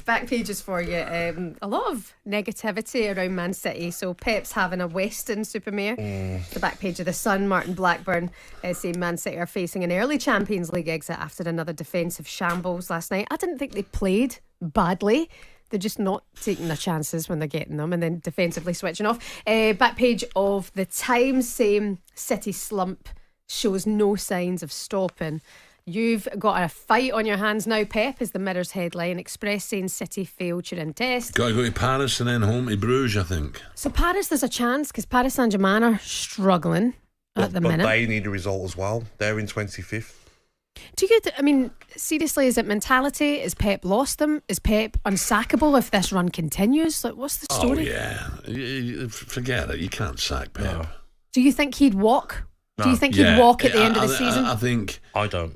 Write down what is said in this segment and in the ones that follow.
Back pages for you. A lot of negativity around Man City. So Pep's having a Weston-supermare. The back page of the Sun, Martin Blackburn saying Man City are facing an early Champions League exit after another defensive shambles last night. I didn't think they played badly. They're just not taking their chances when they're getting them and then defensively switching off. Back page of the Times saying City slump shows no signs of stopping. You've got a fight on your hands now, Pep, is the Mirror's headline. Express saying City failed Turin test. Got to go to Paris and then home to Bruges, I think. So Paris, there's a chance because Paris Saint-Germain are struggling at the minute. But they need a result as well. They're in 25th. Do you get, I mean, seriously, is it mentality? Is Pep lost them? Is Pep unsackable if this run continues? Like, what's the story? Oh, yeah. Forget it. You can't sack Pep. No. Do you think he'd walk? Do you think he'd walk at the end of the season? I think... I don't.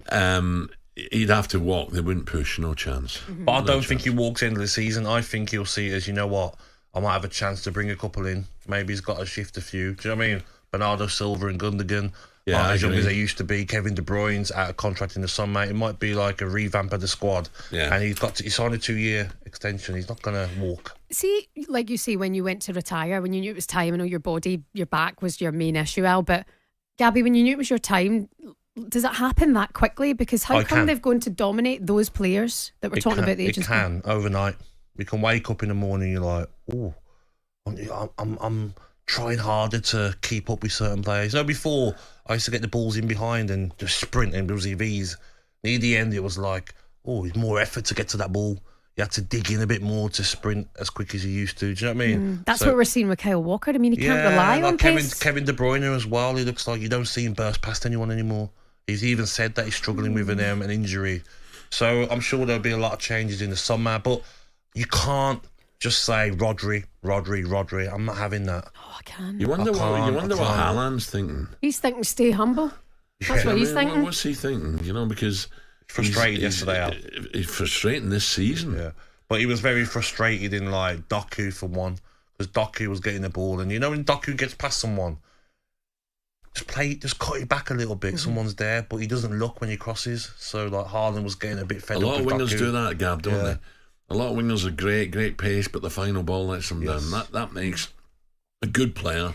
He'd have to walk. They wouldn't push, no chance. But I don't think he walks into the season. I think he'll see it as, you know what, I might have a chance to bring a couple in. Maybe he's got to shift a few. Do you know what I mean? Bernardo Silva and Gundogan aren't as young as they used to be. Kevin De Bruyne's out of contract in the summer. It might be like a revamp of the squad. Yeah. And he's signed a 2-year extension. He's not going to walk. See, like you say, when you went to retire, when you knew it was time, I know your body, your back was your main issue, Al, but Gabby, when you knew it was your time, does it happen that quickly? Because how come they've gone to dominate those players that we're talking about the ages? It can, overnight. You can wake up in the morning, you're like, oh, I'm trying harder to keep up with certain players. You know, before, I used to get the balls in behind and just sprint and do EVs. Near the end, it was like, oh, it's more effort to get to that ball. You had to dig in a bit more to sprint as quick as you used to. Do you know what I mean? That's what we're seeing with Kyle Walker. I mean, you can't rely on pace. Kevin De Bruyne as well. He looks like you don't see him burst past anyone anymore. He's even said that he's struggling with an injury. So I'm sure there'll be a lot of changes in the summer. But you can't just say Rodri. I'm not having that. Oh, I can't. You wonder what Haaland's thinking. He's thinking stay humble. That's what he's thinking. What's he thinking? You know, because... Frustrated yesterday, Al. He's frustrating this season. Yeah, but he was very frustrated in like Doku for one, because Doku was getting the ball, and you know when Doku gets past someone, just cut it back a little bit. Someone's there, but he doesn't look when he crosses. So like Haaland was getting a bit fed up. A lot of wingers Doku. do that, Gab, don't they? A lot of wingers are great pace, but the final ball lets them down. That makes a good player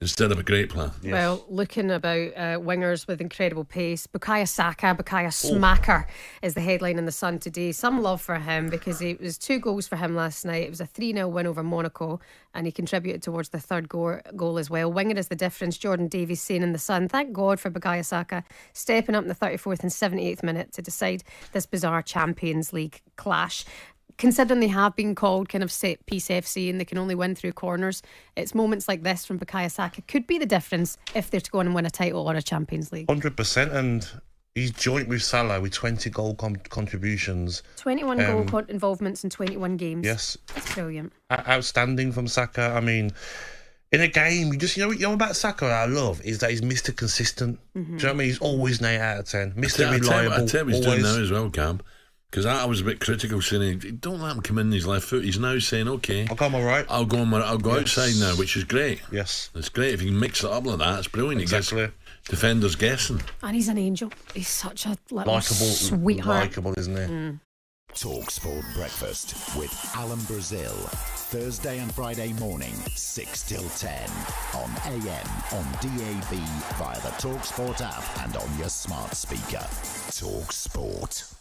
instead of a great player. Yes. Well, looking about wingers with incredible pace, Bukayo Saka, Bukayo Smacker is the headline in the Sun today. Some love for him because it was 2 goals for him last night. It was a 3-0 win over Monaco and he contributed towards the third goal as well. Winger is the difference, Jordan Davies saying in the Sun. Thank God for Bukayo Saka stepping up in the 34th and 78th minute to decide this bizarre Champions League clash. Considering they have been called kind of set piece FC and they can only win through corners, it's moments like this from Bukayo Saka could be the difference if they're to go on and win a title or a Champions League. 100%, and he's joint with Salah with 20 goal contributions. 21 goal involvements in 21 games. Yes. That's brilliant. Outstanding from Saka. I mean, in a game, you know about Saka I love is that he's Mr. Consistent. Do you know what I mean? He's always an 8 out of 10. Mr. Reliable. I tell you what he's doing now as well, Gab. Because I was a bit critical, saying, don't let him come in his left foot. He's now saying, okay, I'll go on my right. I'll go outside now, which is great. Yes. It's great. If you can mix it up like that, it's brilliant. Exactly. It gets defenders guessing. And he's an angel. He's such a little sweetheart. Likeable, isn't he? talkSPORT Breakfast with Alan Brazil. Thursday and Friday morning, 6 till 10. On AM, on DAB, via the talkSPORT app and on your smart speaker. talkSPORT.